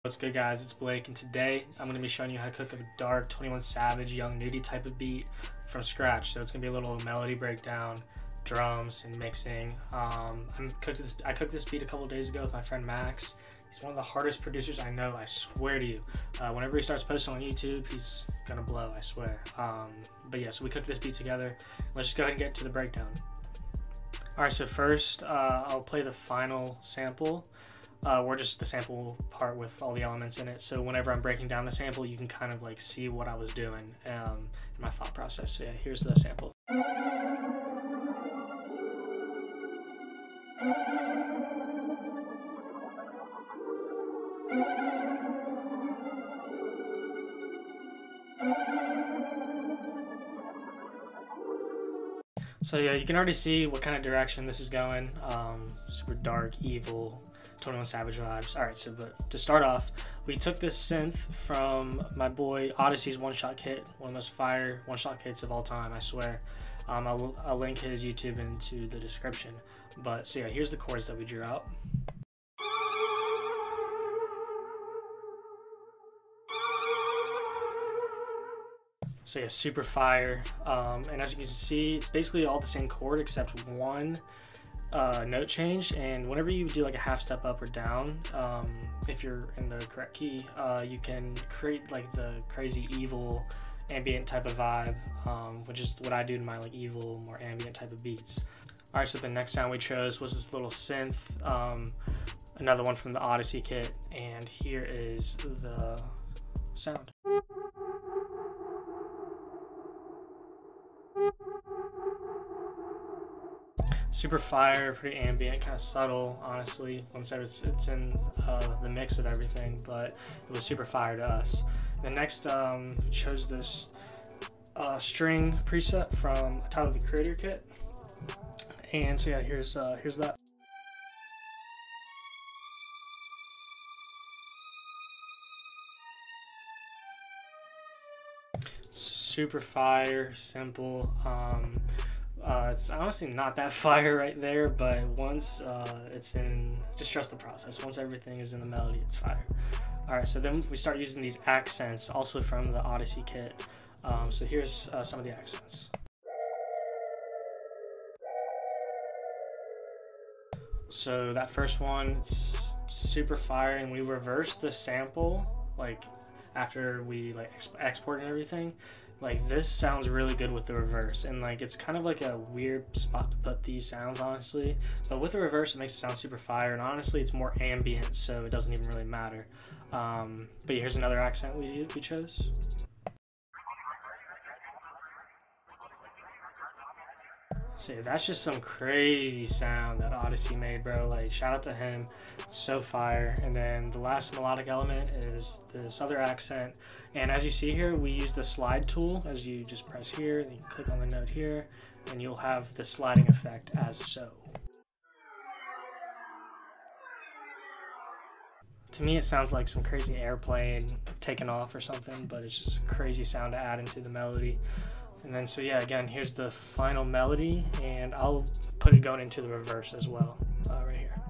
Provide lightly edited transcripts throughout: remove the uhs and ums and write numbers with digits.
What's good, guys? It's Blake, and today I'm going to be showing you how to cook a dark 21 Savage Young Nudy type of beat from scratch. So it's going to be a little melody breakdown, drums, and mixing. I cooked this beat a couple days ago with my friend Max. He's one of the hardest producers I know, I swear to you. Whenever he starts posting on YouTube, he's gonna blow, I swear. But yeah, so we cooked this beat together. Let's just go ahead and get to the breakdown. Alright, so first I'll play the final sample, or just the sample part with all the elements in it. So whenever I'm breaking down the sample, you can kind of like see what I was doing in my thought process. So yeah, here's the sample. So yeah, you can already see what kind of direction this is going. Super dark, evil, 21 Savage vibes. Alright, so but to start off, we took this synth from my boy Odyssey's One Shot Kit, one of the most fire one-shot kits of all time, I swear. I'll link his YouTube into the description. But so yeah, here's the chords that we drew out. So yeah, super fire. And as you can see, it's basically all the same chord except one note change. And whenever you do like a half step up or down, if you're in the correct key, you can create like the crazy evil ambient type of vibe, which is what I do to my like evil, more ambient type of beats. All right, so the next sound we chose was this little synth, another one from the Odyssey kit, and here is the sound. Super fire, pretty ambient, kind of subtle, honestly, once it's in the mix of everything, but it was super fire to us. The next, we chose this string preset from Tyler the Creator kit, and so yeah, here's that. Super fire, simple. It's honestly not that fire right there, but once it's in, just trust the process. Once everything is in the melody, it's fire. Alright, so then we start using these accents, also from the Odyssey kit. So here's some of the accents. So that first one, it's super fire, and we reversed the sample, like after we like exported everything. Like this sounds really good with the reverse, and like it's kind of like a weird spot to put these sounds, honestly, but with the reverse it makes it sound super fire, and honestly it's more ambient, so it doesn't even really matter. But yeah, here's another accent we chose. So yeah, that's just some crazy sound that Odyssey made, bro. Like, shout out to him, so fire. And then the last melodic element is this other accent, and as you see here, we use the slide tool. As you just press here, then you click on the note here, and you'll have the sliding effect as so. To me, it sounds like some crazy airplane taking off or something, but it's just a crazy sound to add into the melody. And then, so yeah, again, here's the final melody, and I'll put it going into the reverse as well, right here.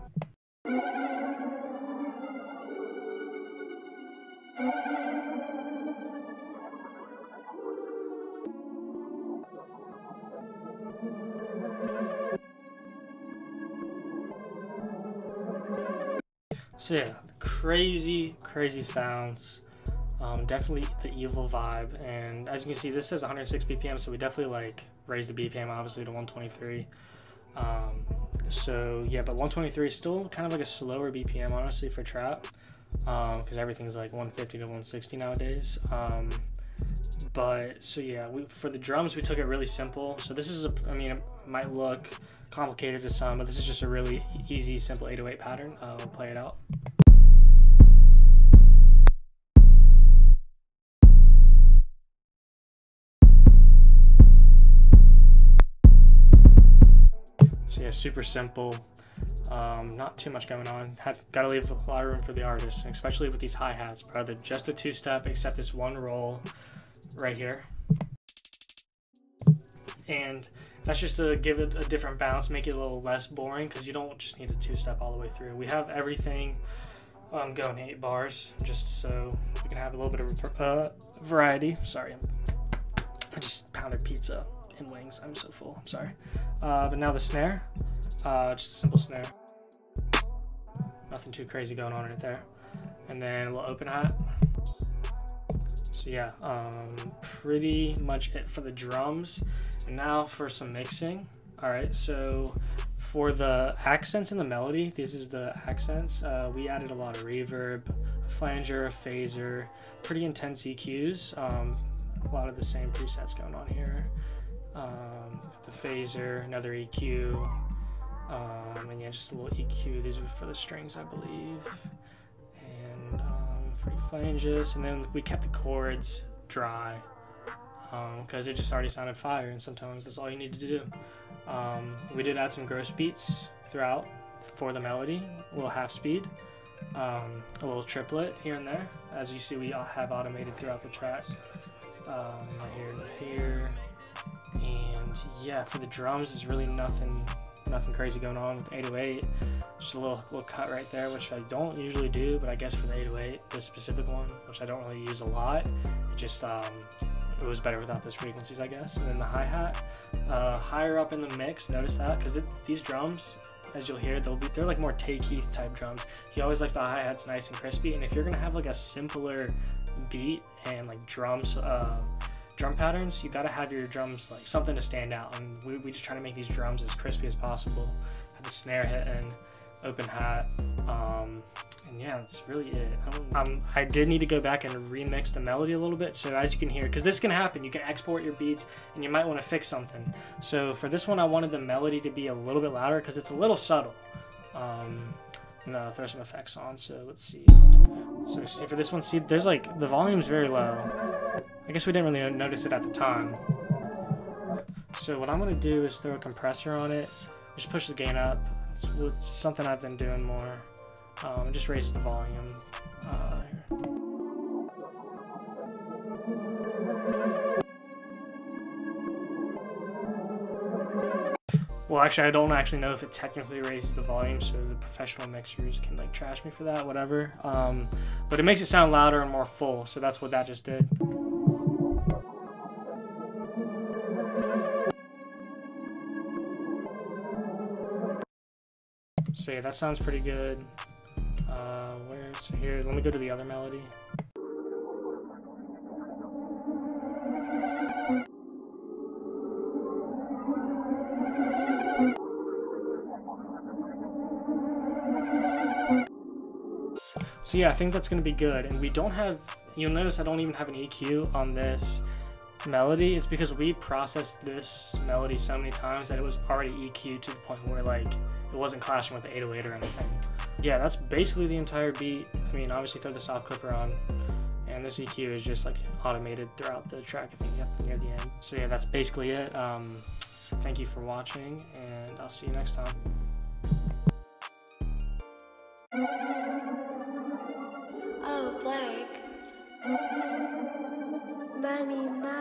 So yeah, crazy sounds. Definitely the evil vibe, and as you can see, this says 106 BPM, so we definitely like raised the BPM obviously to 123. So yeah, but 123 is still kind of like a slower BPM, honestly, for trap, because everything's like 150 to 160 nowadays. But so yeah, for the drums we took it really simple. So this is I mean, it might look complicated to some, but this is just a really easy, simple 808 pattern. We'll play it out. So yeah, super simple, not too much going on. Gotta leave a lot of room for the artist, especially with these hi-hats, bro. They're just a two-step, except this one roll right here. And that's just to give it a different bounce, make it a little less boring, because you don't just need a two-step all the way through. We have everything I'm going 8 bars just so we can have a little bit of variety. Sorry, I just pounded pizza and wings. I'm so full. I'm sorry. But now the snare, just a simple snare. Nothing too crazy going on right there. And then a little open hat. So yeah, pretty much it for the drums. And now for some mixing. All right, so for the accents in the melody, this is the accents. We added a lot of reverb, flanger, phaser, pretty intense EQs. A lot of the same presets going on here. The phaser, another EQ, and yeah, just a little EQ. These are for the strings, I believe. And pretty flanges, and then we kept the chords dry because it just already sounded fire, and sometimes that's all you need to do. We did add some gross beats throughout for the melody, a little half speed, a little triplet here and there. As you see, we have automated throughout the track. Here, and yeah, for the drums, there's really nothing crazy going on with 808. Just a little cut right there, which I don't usually do, but I guess for the 808, this specific one, which I don't really use a lot, it just it was better without those frequencies, I guess. And then the hi-hat, higher up in the mix. Notice that, because these drums, as you'll hear, they're like more Tay Keith type drums. He always likes the hi-hats nice and crispy, and if you're gonna have like a simpler beat and like drums, drum patterns, you gotta have your drums like something to stand out, and we just try to make these drums as crispy as possible. Have the snare hitting, open hat, and yeah, that's really it. I did need to go back and remix the melody a little bit, so as you can hear, because this can happen, you can export your beats and you might want to fix something. So for this one, I wanted the melody to be a little bit louder because it's a little subtle. And I'll throw some effects on, so let's see. So see, for this one, see, there's like, the volume's very low. I guess we didn't really notice it at the time. So what I'm gonna do is throw a compressor on it, just push the gain up. It's something I've been doing more. It just raises the volume. Well, actually, I don't actually know if it technically raises the volume, so the professional mixers can like trash me for that, whatever. But it makes it sound louder and more full, so that's what that just did. So yeah, that sounds pretty good. So here, let me go to the other melody. So yeah, I think that's going to be good. And we don't have, you'll notice I don't even have an EQ on this melody. It's because we processed this melody so many times that it was already EQ'd to the point where like it wasn't clashing with the 808 or anything. Yeah, that's basically the entire beat. I mean, obviously throw the soft clipper on, and this EQ is just like automated throughout the track, I think, near the end. So yeah, that's basically it. Thank you for watching, and I'll see you next time. Oh, Blake. Money Max.